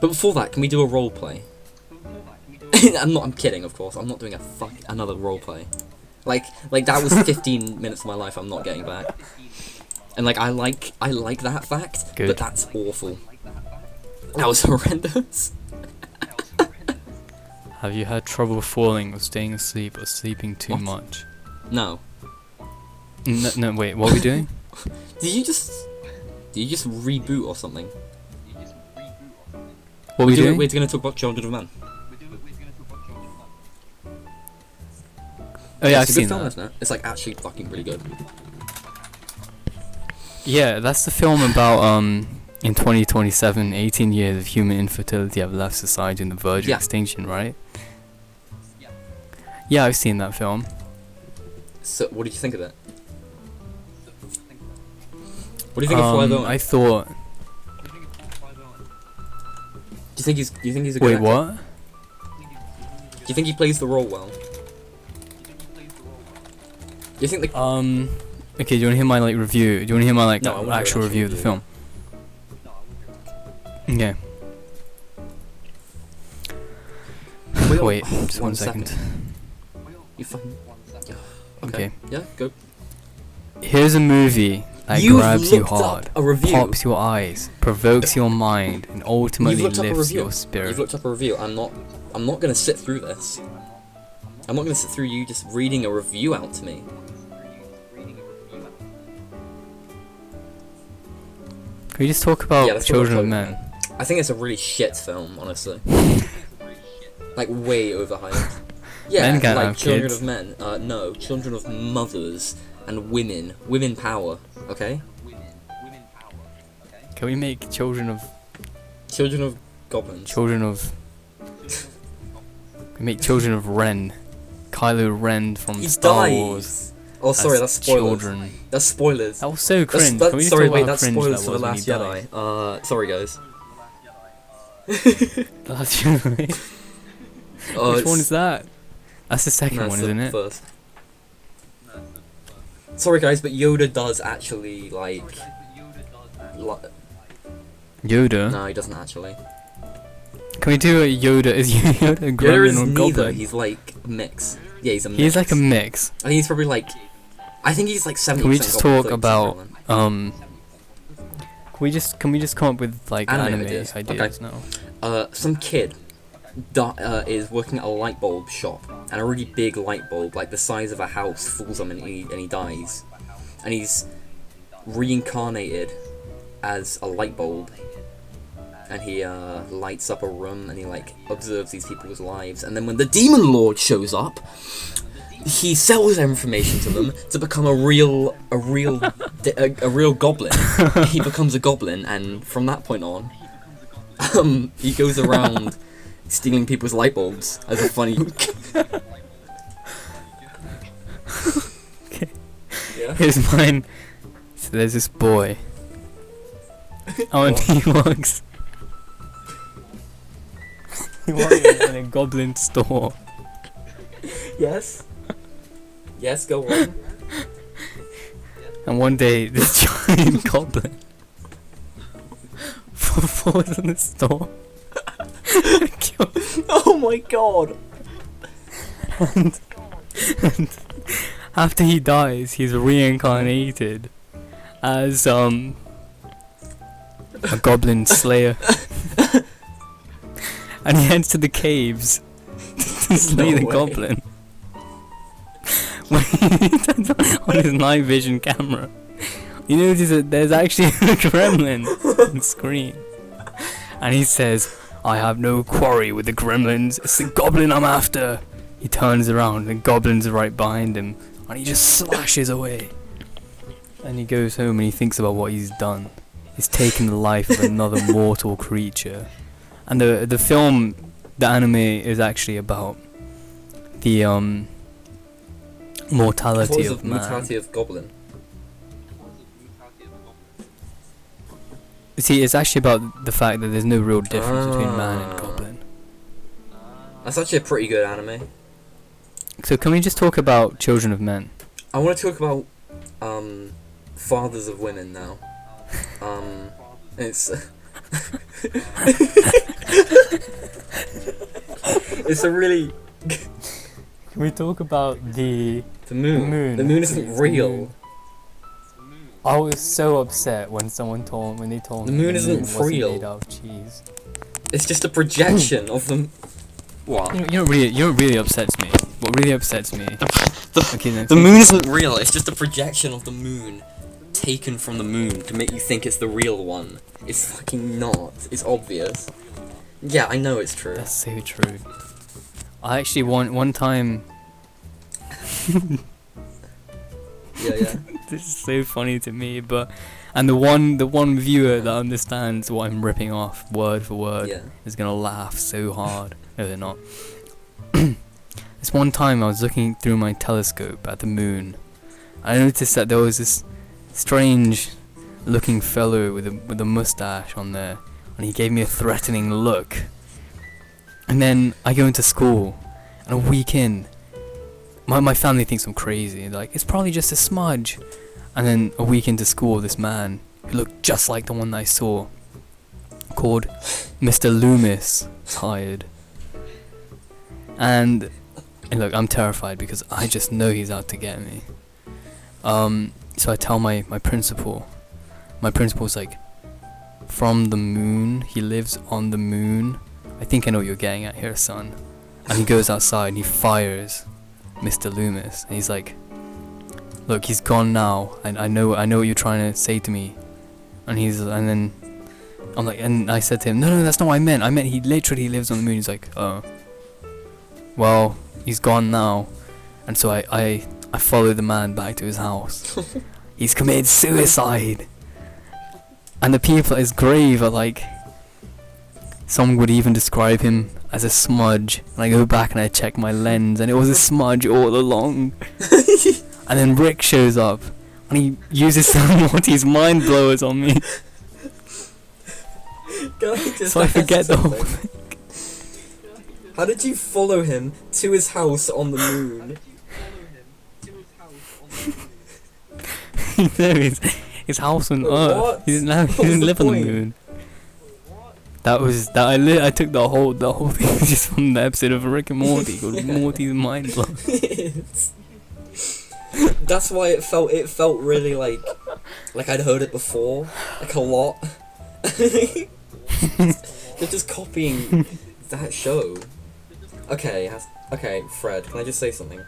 But before that, can we do a role play? I'm kidding, of course. I'm not doing another role play. Like that was 15 minutes of my life I'm not getting back. And like I like that fact, Good. but that's awful. That was horrendous. Have you had trouble falling or staying asleep or sleeping too What? much? No. No, wait. What are we doing? Did you just reboot or something? What are we doing? We're gonna talk about Children of Men. Oh yeah, I've it's a good seen film, that. isn't it? It's like actually fucking really good. Yeah, that's the film about in 2027, 18 years of human infertility have left society on the verge of Yeah. extinction, right? Yeah, I've seen that film. So what did you think of it? What do you think of Clive Owen? I thought. Do you think he's a good Wait, actor? what? Do you think he plays the role well? Do you think the Okay, do you want to hear my review? Do you want to hear my No, I wanna hear actual an review of the film? Okay. Wait, just one second. You fucking Okay. Yeah, go. Here's a movie that You've grabs you looked up hard, a review. pops your eyes, provokes your mind, and ultimately You've looked up a lifts review. your spirit. You've looked up a review. I'm not gonna sit through this. I'm not gonna sit through you just reading a review out to me. Can we just talk about Yeah, let's talk about Children of Children Men? I think it's a really shit film, honestly. Like way overhyped. Yeah, Men can't like have Children kids. of Men. No, children of mothers and women. Women power. Okay. Can we make Children of Children of goblins. Children of we make Children of Ren, Kylo Ren from He Star dies. Wars. Oh, sorry, as that's spoilers. Children. That's spoilers. That was so cringe. That's, Can we just sorry, talk wait, about how that's cringe spoilers that for The was when Last he died? Jedi. Sorry, guys. The Last Jedi. Oh, Which it's- one is that? That's the second no, it's one, the isn't it? First. Sorry, guys, but Yoda does actually like. Yoda. No, he doesn't actually. Can we do a Yoda? Is Yoda a Yoda gremlin is or neither. goblin? He's like a mix. Yeah, he's a mix. He's like a mix. I think he's probably like. I think he's like 70%. Can we just goblin, talk 30% about gremlin. Can we just come up with like Anime anime ideas. ideas now? Some kid is working at a light bulb shop, and a really big light bulb, like the size of a house, falls on him and he dies. And he's reincarnated as a light bulb, and he lights up a room and he like observes these people's lives. And then when the demon lord shows up, he sells their information to them to become a real goblin. He becomes a goblin, and from that point on, he goes around stealing people's light bulbs as a funny. Okay. Yeah. Here's mine. So there's this boy. Oh, and he works. He works in a goblin store. Yes. Yes, go on. And one day, this giant goblin falls in the store. Oh my god. and after he dies, he's reincarnated as a goblin slayer. And he heads to the caves to slay the way. goblin. When he turns on his night vision camera, you notice that there's actually a gremlin on screen. And he says, "I have no quarry with the gremlins, it's the goblin I'm after." He turns around, the goblins are right behind him. and he just slashes away. And he goes home and he thinks about what he's done. He's taken the life of another mortal creature. And the film, the anime, is actually about the mortality of man. Mortality of goblin. See, it's actually about the fact that there's no real difference between man and goblin. That's actually a pretty good anime. So can we just talk about Children of Men? I want to talk about fathers of women now. It's it's a really. Can we talk about the moon? The moon isn't real. I was so upset when they told me the moon isn't real. Made out of cheese. It's just a projection of them. What? You know what really upsets me? What really upsets me? The moon isn't real. It's just a projection of the moon, taken from the moon to make you think it's the real one. It's fucking not. It's obvious. Yeah, I know it's true. That's so true. I actually one time. Yeah. This is so funny to me, and the one viewer that understands what I'm ripping off word for word is gonna laugh so hard. No, they're not. This one time I was looking through my telescope at the moon. I noticed that there was this strange looking fellow with a mustache on there, and he gave me a threatening look. And then I go into school, and a week in, my family thinks I'm crazy. They're like, it's probably just a smudge. And then a week into school, this man who looked just like the one that I saw, called Mr. Loomis, hired. And look, I'm terrified because I just know he's out to get me. So I tell my principal. My principal's like, from the moon, he lives on the moon. I think I know what you're getting at here, son. And he goes outside and he fires Mr. Loomis. And he's like, look, he's gone now, and I know what you're trying to say to me. And then I'm like, and I said to him, no, that's not what I meant. I meant he literally lives on the moon. He's like, oh, well, he's gone now. And so I follow the man back to his house. He's committed suicide. And the people at his grave are like, some would even describe him as a smudge. And I go back and I check my lens, and it was a smudge all along. And then Rick shows up, and he uses some of his mind blowers on me. So I forget the whole thing. How did you follow him to his house on the moon? No, his house on Earth. He didn't live on the moon. I took the whole thing just from the episode of Rick and Morty called Morty's Mind Blow. That's why it felt really like I'd heard it before, like a lot. They're just copying that show. Okay, Fred, can I just say something?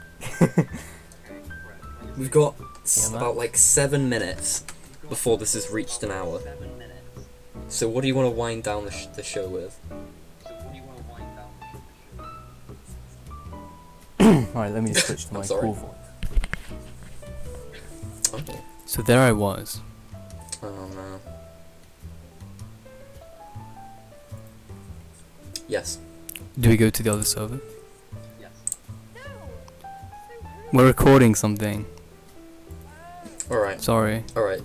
We've got about 7 minutes before this has reached an hour. So what do you want to wind down the show with? Alright, let me switch to my cool voice. Okay. So there I was. Oh no. Yes. Do we go to the other server? Yes. We're recording something. Alright. Sorry. Alright.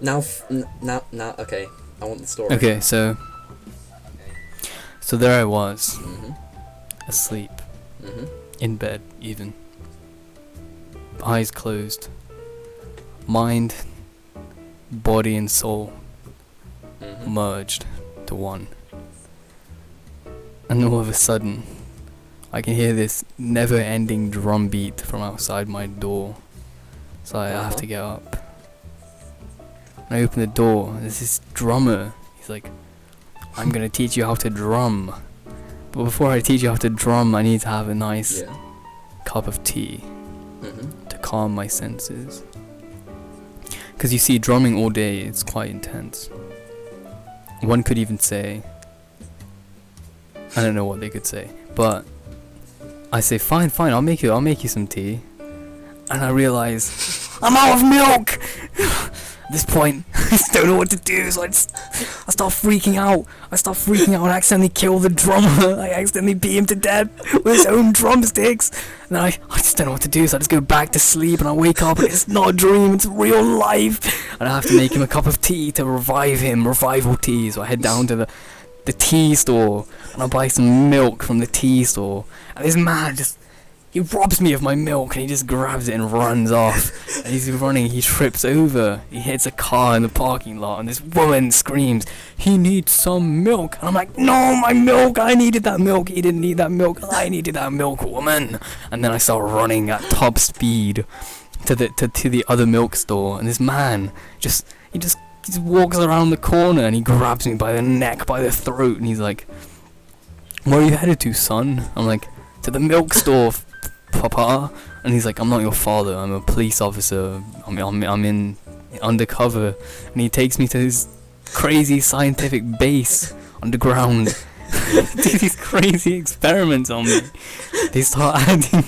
Now, okay. I want the story. Okay, so there I was, asleep, in bed even, eyes closed, mind, body and soul merged to one. And all of a sudden, I can hear this never-ending drum beat from outside my door. So I have to get up. When I open the door, there's this drummer. He's like, I'm gonna teach you how to drum. But before I teach you how to drum, I need to have a nice cup of tea to calm my senses. Because you see, drumming all day is quite intense. One could even say, I don't know what they could say, but I say, fine, I'll make you some tea. And I realise I'm out of milk. At this point, I just don't know what to do, so I start freaking out. And accidentally kill the drummer. I accidentally beat him to death with his own drumsticks. And then I just don't know what to do, so I just go back to sleep, and I wake up, and it's not a dream, it's real life. And I have to make him a cup of tea to revive him, revival tea. So I head down to the tea store, and I buy some milk from the tea store. And this man he robs me of my milk, and he just grabs it and runs off. And he's running, he trips over, he hits a car in the parking lot, and this woman screams, "He needs some milk." And I'm like, "No, my milk, I needed that milk, he didn't need that milk, I needed that milk, woman." And then I start running at top speed to the other milk store, and this man he just walks around the corner, and he grabs me by the neck, by the throat, and he's like, "Where are you headed to, son?" I'm like, "To the milk store, Papa." And he's like, "I'm not your father, I'm a police officer, I'm in undercover." And he takes me to his crazy scientific base underground. Do these crazy experiments on me. They start adding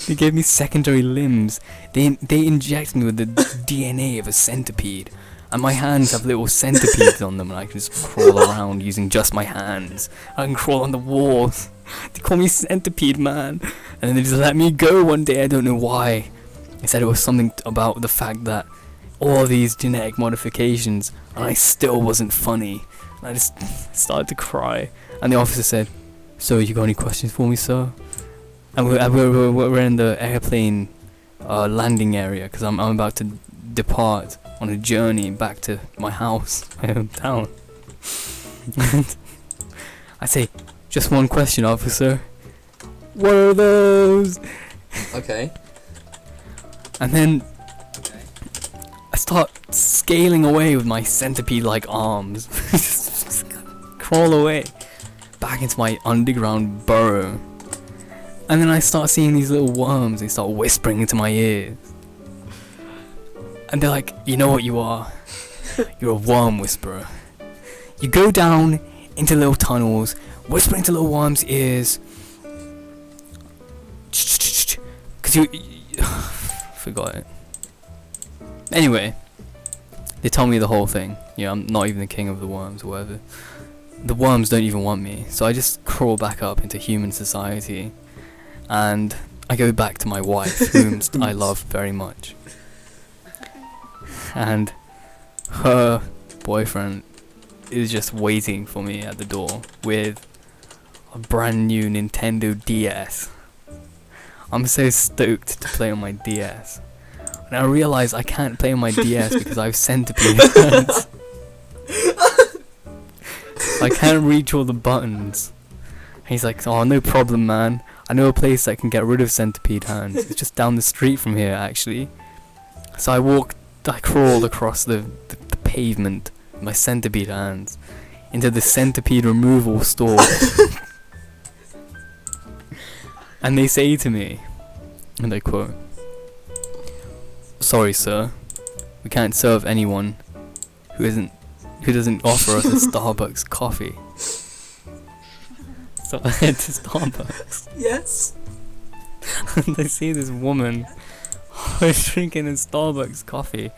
they gave me secondary limbs. They inject me with the DNA of a centipede. And my hands have little centipedes on them, and I can just crawl around using just my hands. I can crawl on the walls. They call me Centipede Man. And then they just let me go one day, I don't know why. They said it was something about the fact that all these genetic modifications, and I still wasn't funny. And I just started to cry. And the officer said, "So, you got any questions for me, sir?" And we're in the airplane landing area, because I'm about to depart on a journey back to my house, my hometown. And I say, "Just one question, officer." "What are those?" Okay. And then I start scaling away with my centipede-like arms. Just crawl away back into my underground burrow. And then I start seeing these little worms. They start whispering into my ears. And they're like, "You know what you are? You're a worm whisperer. You go down into little tunnels, whisper into little worms' ears. Cause you forgot it. Anyway, they tell me the whole thing. Yeah, I'm not even the king of the worms or whatever. The worms don't even want me, so I just crawl back up into human society, and I go back to my wife, whom I love very much. And her boyfriend is just waiting for me at the door with a brand new Nintendo DS. I'm so stoked to play on my DS. And I realize I can't play on my DS because I have centipede hands. I can't reach all the buttons. He's like, "Oh, no problem, man. I know a place that can get rid of centipede hands. It's just down the street from here, actually." So I crawled across the pavement with my centipede hands into the centipede removal store. And they say to me, and I quote, "Sorry, sir, we can't serve anyone who doesn't offer us a Starbucks coffee." So I head to Starbucks. Yes. And I see this woman drinking a Starbucks coffee,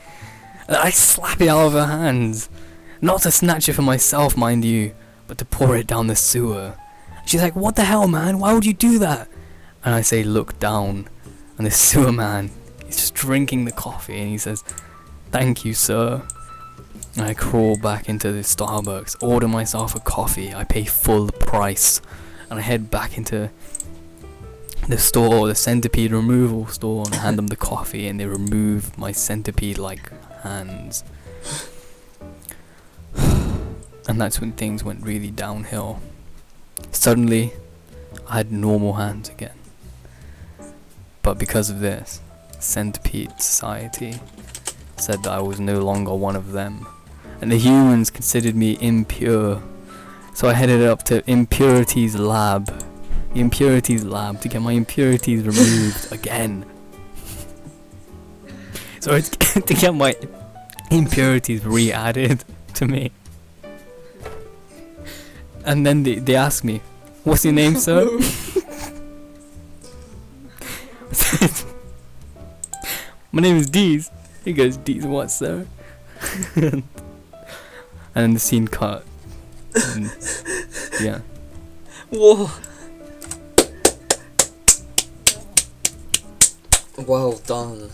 and I slap it out of her hands, not to snatch it for myself, mind you, but to pour it down the sewer. She's like, "What the hell, man? Why would you do that?" And I say, "Look down," and the sewer man is just drinking the coffee, and he says, "Thank you, sir." And I crawl back into the Starbucks, order myself a coffee, I pay full price, and I head back into the store, the centipede removal store, and I hand them the coffee, and they remove my centipede-like hands. And that's when things went really downhill. Suddenly, I had normal hands again. But because of this, Centipede Society said that I was no longer one of them, and the humans considered me impure. So I headed up to Impurities Lab, the Impurities Lab, to get my impurities removed again. So to get my impurities re-added to me. And then they ask me, "What's your name, sir?" I said, "My name is Deez." He goes, "Deez what, sir?" And then the scene cut. And, yeah. Whoa. Well done.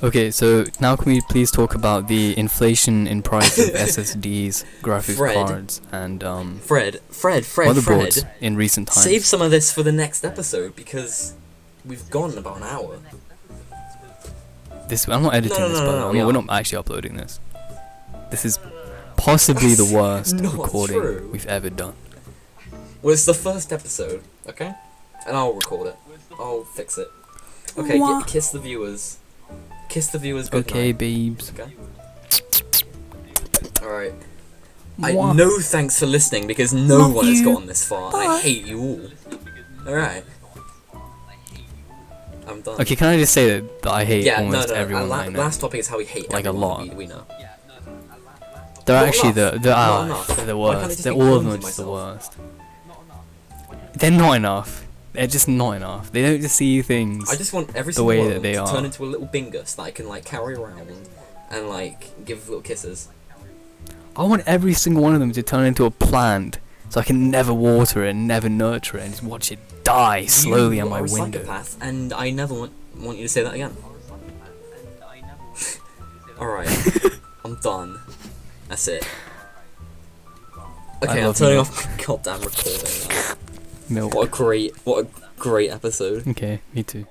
Okay, so now can we please talk about the inflation in price of SSDs, graphics cards, and Fred, motherboards in recent times? save some of this for the next episode because we've gone about an hour. I'm not editing this, by the way. We're not actually uploading this. This is possibly the worst not recording true. we've ever done. Well, it's the first episode, okay? And I'll record it. I'll fix it. Okay, kiss the viewers. Kiss the viewers good Okay, night. babes. Okay. Alright. No thanks for listening because no one has gotten this far. I hate you all. Alright. I'm done. Okay, can I just say that I hate almost no. everyone I know? Last topic is how we hate Like a everyone lot. we know. They're Not actually enough. they're Not enough. the Why can't they worst. just They're be all of clones them of just the myself? worst. They're not enough. They're just not enough. They don't just see things. I just want every the single way one that of they them to are. turn into a little bingus that I can like carry around and like give little kisses. I want every single one of them to turn into a plant, so I can never water it, and never nurture it, and just watch it die slowly You on my are a window. psychopath, and I never want you to say that again. Alright, I'm done. That's it. Okay, I'm love turning you. off my goddamn recording now. Milk. What a great episode. Okay, me too.